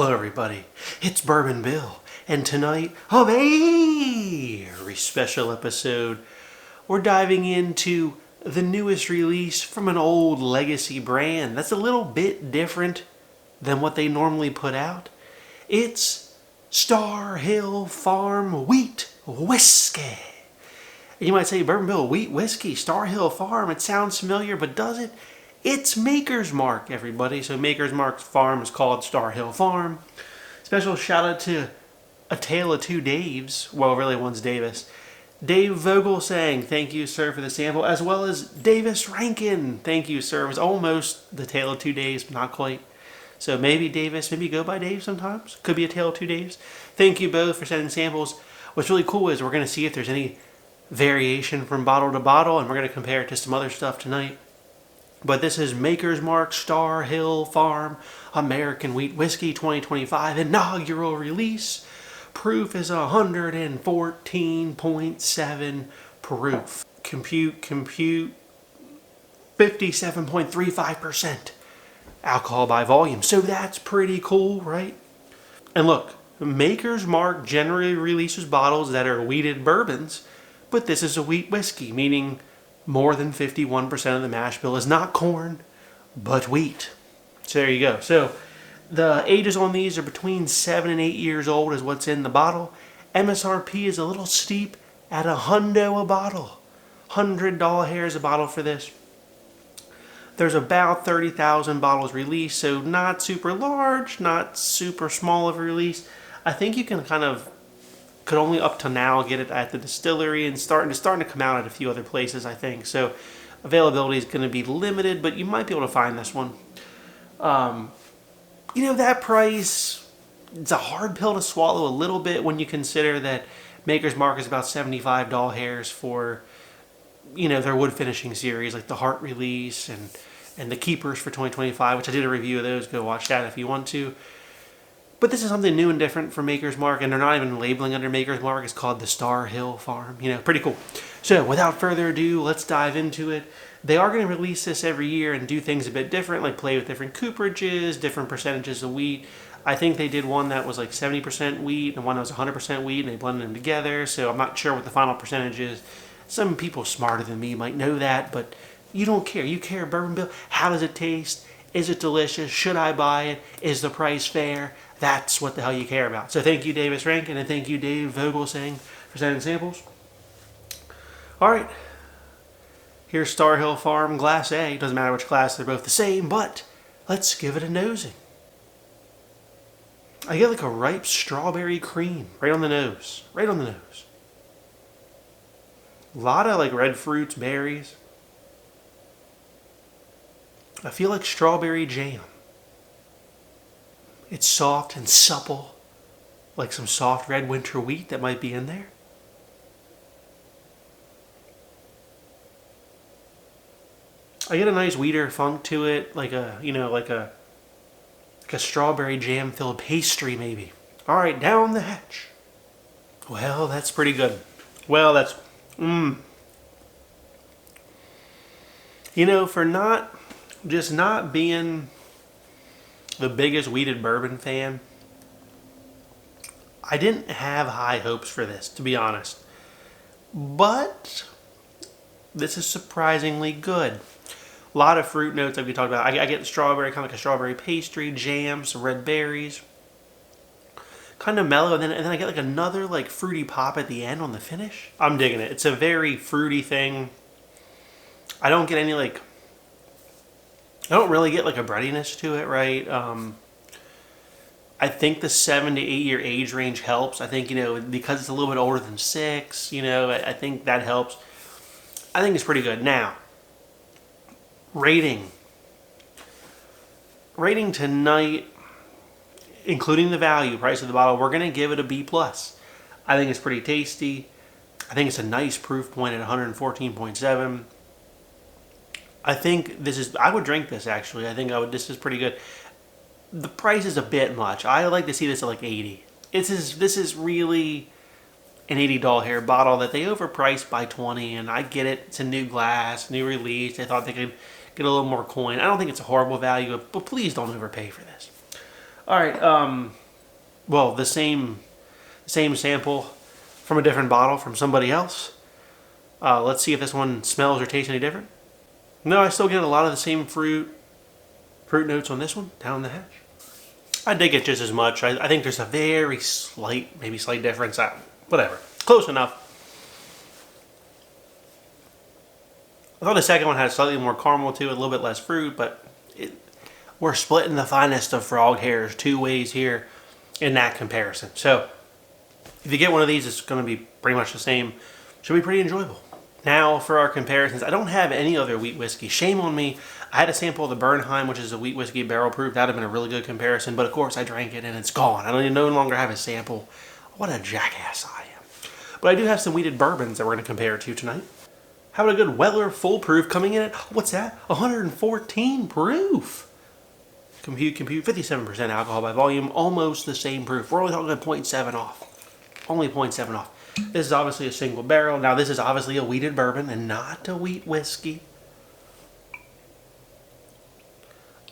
Hello everybody, it's Bourbon Bill, and tonight, a very special episode. We're diving into the newest release from an old legacy brand that's a little bit different than what they normally put out. It's Star Hill Farm Wheat Whiskey. You might say, Bourbon Bill, wheat whiskey, Star Hill Farm, it sounds familiar, but does it? It's Maker's Mark, everybody. So Maker's Mark's farm is called Star Hill Farm. Special shout out to A Tale of Two Daves. Well, really one's Davis. Dave Vogel saying, thank you, sir, for the sample, as well as Davis Rankin. Thank you, sir. It was almost The Tale of Two Daves, but not quite. So maybe Davis, maybe go by Dave sometimes. Could be A Tale of Two Daves. Thank you both for sending samples. What's really cool is we're going to see if there's any variation from bottle to bottle, and we're going to compare it to some other stuff tonight. But this is Maker's Mark Star Hill Farm American Wheat Whiskey 2025 inaugural release. Proof is 114.7 proof. Compute 57.35% alcohol by volume. So that's pretty cool, right? And look, Maker's Mark generally releases bottles that are wheated bourbons, but this is a wheat whiskey, meaning more than 51% of the mash bill is not corn, but wheat. So there you go. So the ages on these are between 7 and 8 years old is what's in the bottle. MSRP is a little steep at $100 a bottle. $100 hairs a bottle for this. There's about 30,000 bottles released, so not super large, not super small of a release. I think you can could only up to now get it at the distillery and starting to come out at a few other places, I think. So availability is going to be limited, but you might be able to find this one. That price, it's a hard pill to swallow a little bit when you consider that Maker's Mark is about $75 hairs for, their wood finishing series, like the Heart release and the Keepers for 2025, which I did a review of those. Go watch that if you want to. But this is something new and different from Maker's Mark, and they're not even labeling under Maker's Mark. It's called the Star Hill Farm. Pretty cool. So without further ado, let's dive into it. They are going to release this every year and do things a bit different, like play with different cooperages, different percentages of wheat. I think they did one that was like 70% wheat and one that was 100% wheat, and they blended them together. So I'm not sure what the final percentage is. Some people smarter than me might know that, but you don't care. You care, Bourbon Bill. How does it taste? Is it delicious? Should I buy it? Is the price fair? That's what the hell you care about. So thank you, Davis Rankin, and thank you, Dave Vogel, for sending samples. All right. Here's Star Hill Farm Glass A. Doesn't matter which glass, they're both the same, but let's give it a nosing. I get like a ripe strawberry cream right on the nose. Right on the nose. A lot of like red fruits, berries. I feel like strawberry jam. It's soft and supple, like some soft red winter wheat that might be in there. I get a nice wheater funk to it, like a strawberry jam filled pastry maybe. All right, down the hatch. Well, that's pretty good. Well, that's for not being the biggest wheated bourbon fan, I didn't have high hopes for this, to be honest. But this is surprisingly good. A lot of fruit notes like we talked about. I get strawberry, kind of like a strawberry pastry, jam, some red berries. Kind of mellow, and then I get like another like fruity pop at the end on the finish. I'm digging it. It's a very fruity thing. I don't get any I don't really get like a breadiness to it, right? I think the 7 to 8 year age range helps. I think, because it's a little bit older than 6, I think that helps. I think it's pretty good. Now, rating tonight, including the value price of the bottle, we're going to give it a B+. I think it's pretty tasty. I think it's a nice proof point at 114.7. I think I would drink this actually. This is pretty good. The price is a bit much. I like to see this at like 80. This is really an $80 hair bottle that they overpriced by 20, and I get it. It's a new glass, new release. I thought they could get a little more coin. I don't think it's a horrible value, but please don't overpay for this. All right. Well, the same sample from a different bottle from somebody else. Let's see if this one smells or tastes any different. No, I still get a lot of the same fruit notes on this one down the hatch. I dig it just as much. I think there's a very slight, maybe slight difference. Whatever. Close enough. I thought the second one had slightly more caramel to it, a little bit less fruit, but we're splitting the finest of frog hairs two ways here in that comparison. So if you get one of these, it's going to be pretty much the same. Should be pretty enjoyable. Now for our comparisons, I don't have any other wheat whiskey. Shame on me. I had a sample of the Bernheim, which is a wheat whiskey barrel proof. That would have been a really good comparison, but of course I drank it and it's gone. I don't no longer have a sample. What a jackass I am. But I do have some wheated bourbons that we're going to compare to tonight. How about a good Weller Foolproof coming in at, what's that? 114 proof. Compute, 57% alcohol by volume, almost the same proof. We're only talking 0.7 off. Only 0.7 off. This is obviously a single barrel. Now this is obviously a wheated bourbon and not a wheat whiskey.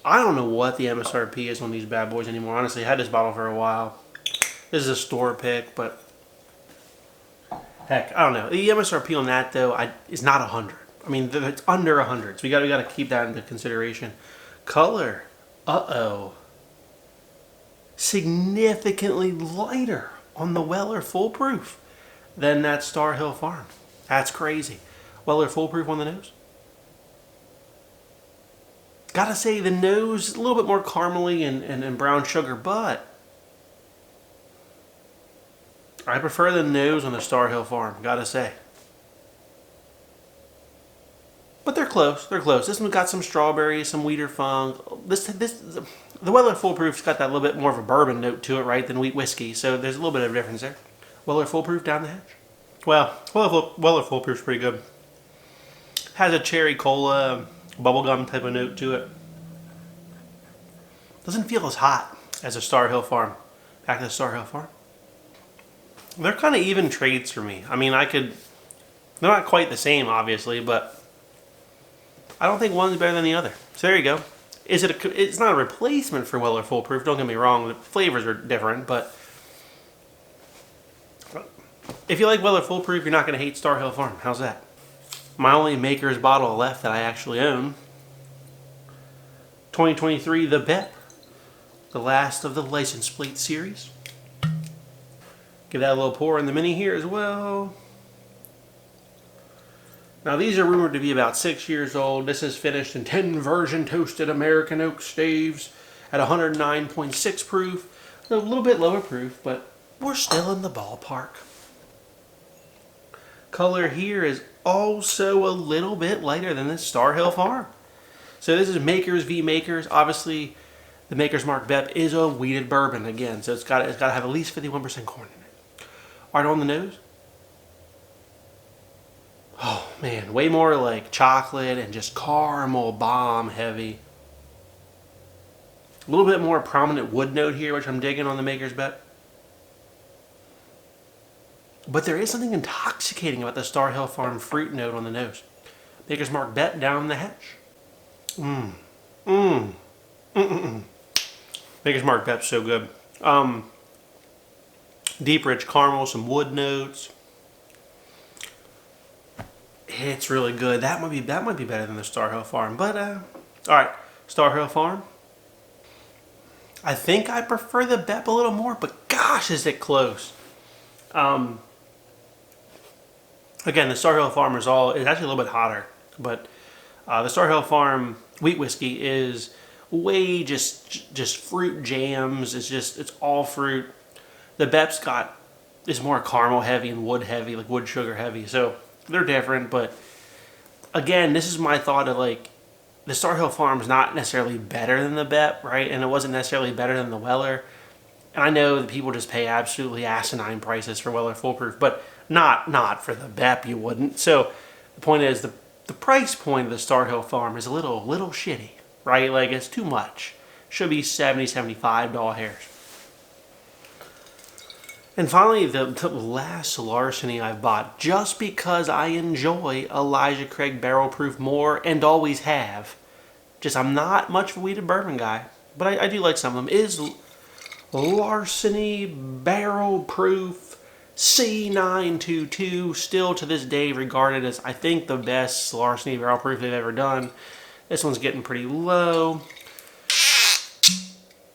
I don't know what the MSRP is on these bad boys anymore. Honestly, I had this bottle for a while. This is a store pick, but heck, I don't know. The MSRP on that though is not 100. I mean, it's under 100, so we got to keep that into consideration. Color, significantly lighter on the Weller Foolproof than that Star Hill Farm. That's crazy. Weller Foolproof on the nose. Gotta say, the nose is a little bit more caramely and brown sugar, but I prefer the nose on the Star Hill Farm, gotta say. But they're close. They're close. This one's got some strawberries, some wheater funk. The Weller Foolproof's got that little bit more of a bourbon note to it, right, than wheat whiskey. So there's a little bit of a difference there. Weller Foolproof down the hatch. Well, Weller Foolproof's pretty good. Has a cherry cola, bubblegum type of note to it. Doesn't feel as hot as a Star Hill Farm. Back to the Star Hill Farm. They're kind of even trades for me. I mean, they're not quite the same, obviously, but I don't think one's better than the other. So there you go. It's not a replacement for Weller Foolproof, don't get me wrong. The flavors are different, but if you like Weller Foolproof, you're not going to hate Star Hill Farm. How's that? My only Maker's bottle left that I actually own. 2023 The Bep. The last of the license plate series. Give that a little pour in the mini here as well. Now these are rumored to be about 6 years old. This is finished in 10 version toasted American oak staves at 109.6 proof. A little bit lower proof, but we're still in the ballpark. Color here is also a little bit lighter than this Star Hill Farm. So this is Makers v Makers. Obviously, the Maker's Mark Bep is a wheated bourbon again, so it's got to have at least 51% corn in it. All right, on the nose. Oh man, way more like chocolate and just caramel bomb heavy. A little bit more prominent wood note here, which I'm digging on the Maker's Bep. But there is something intoxicating about the Star Hill Farm fruit note on the nose. Maker's Mark Bep down the hatch. Maker's Mark Bep's so good. Deep rich caramel, some wood notes. It's really good. That might be better than the Star Hill Farm. But all right, Star Hill Farm. I think I prefer the Bep a little more, but gosh, is it close. Again, the Star Hill Farm is actually a little bit hotter, but the Star Hill Farm wheat whiskey is way just fruit jams. It's all fruit. The Bep's is more caramel heavy and wood heavy, like wood sugar heavy. So they're different, but again, this is my thought of like the Star Hill Farm is not necessarily better than the Bep, right? And it wasn't necessarily better than the Weller. And I know that people just pay absolutely asinine prices for Weller Foolproof, but not for the Bep, you wouldn't. So the point is the price point of the Star Hill Farm is a little shitty, right? Like it's too much. Should be $70, $75 hairs. And finally, the last larceny I've bought, just because I enjoy Elijah Craig Barrel Proof more and always have. Just I'm not much of a wheated bourbon guy, but I do like some of them. Is Larceny Barrel Proof C922, still to this day regarded as, I think, the best Larceny Barrel Proof they've ever done. This one's getting pretty low.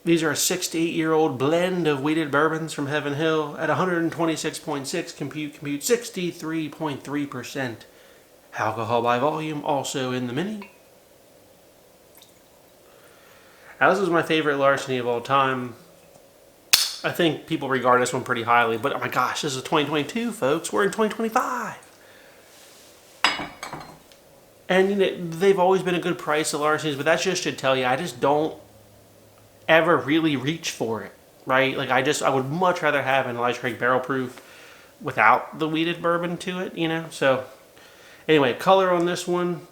These are a 6 to 8 year old blend of wheated bourbons from Heaven Hill at 126.6 compute 63.3% alcohol by volume, also in the mini. Now, this is my favorite Larceny of all time. I think people regard this one pretty highly, but oh my gosh, this is 2022, folks. We're in 2025. And you know, they've always been a good price, the Larcenys, but that just should tell you, I just don't ever really reach for it, right? Like, I would much rather have an Elijah Craig Barrel Proof without the wheated bourbon to it, you know? So, anyway, color on this one,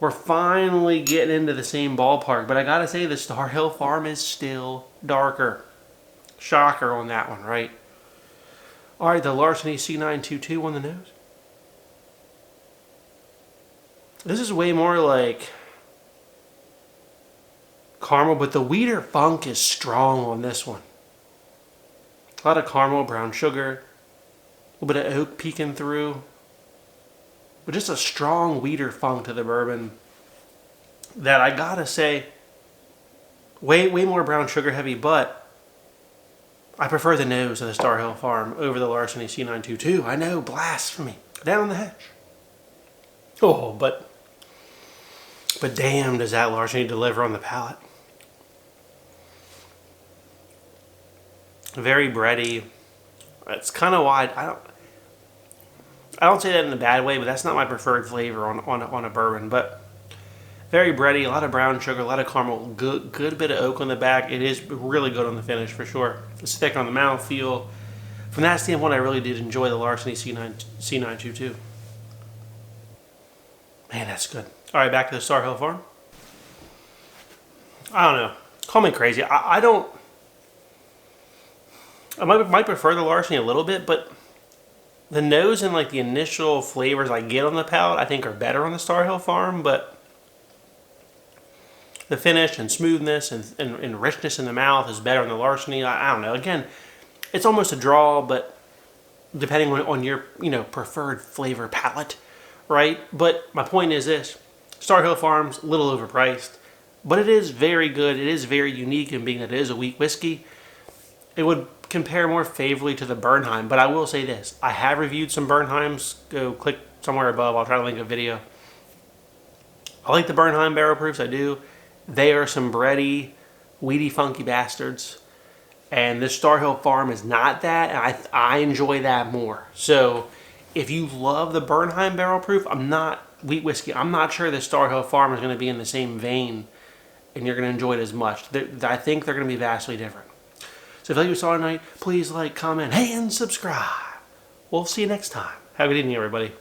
we're finally getting into the same ballpark, but I gotta say, the Star Hill Farm is still darker. Shocker on that one, right? Alright, the Larceny C922 on the nose. This is way more like caramel, but the wheater funk is strong on this one. A lot of caramel, brown sugar, a little bit of oak peeking through. But just a strong wheater funk to the bourbon that I gotta say, way more brown sugar heavy, but I prefer the nose of the Star Hill Farm over the Larceny C922. I know, blasphemy. Down the hatch. Oh, but damn, does that Larceny deliver on the palate. Very bready. It's kind of wide. I don't say that in a bad way, but that's not my preferred flavor on a bourbon. But very bready, a lot of brown sugar, a lot of caramel, good bit of oak on the back. It is really good on the finish for sure. It's thick on the mouthfeel. From that standpoint, I really did enjoy the Larceny C922. Man, that's good. All right, back to the Star Hill Farm. I don't know. Call me crazy. I might prefer the Larceny a little bit, but the nose and like the initial flavors I get on the palate, I think are better on the Star Hill Farm, but the finish and smoothness and richness in the mouth is better on the Larceny. I don't know. Again, it's almost a draw, but depending on your preferred flavor palette, right? But my point is this: Star Hill Farm's a little overpriced, but it is very good. It is very unique in being that it is a wheat whiskey. It would compare more favorably to the Bernheim, but I will say this: I have reviewed some Bernheims. Go click somewhere above. I'll try to link a video. I like the Bernheim barrel proofs. I do. They are some bready, weedy, funky bastards. And this Star Hill Farm is not that, and I enjoy that more. So, if you love the Bernheim barrel proof, wheat whiskey, I'm not sure the Star Hill Farm is going to be in the same vein, and you're going to enjoy it as much. I think they're going to be vastly different. So, if you like what you saw tonight, please like, comment, and subscribe. We'll see you next time. Have a good evening, everybody.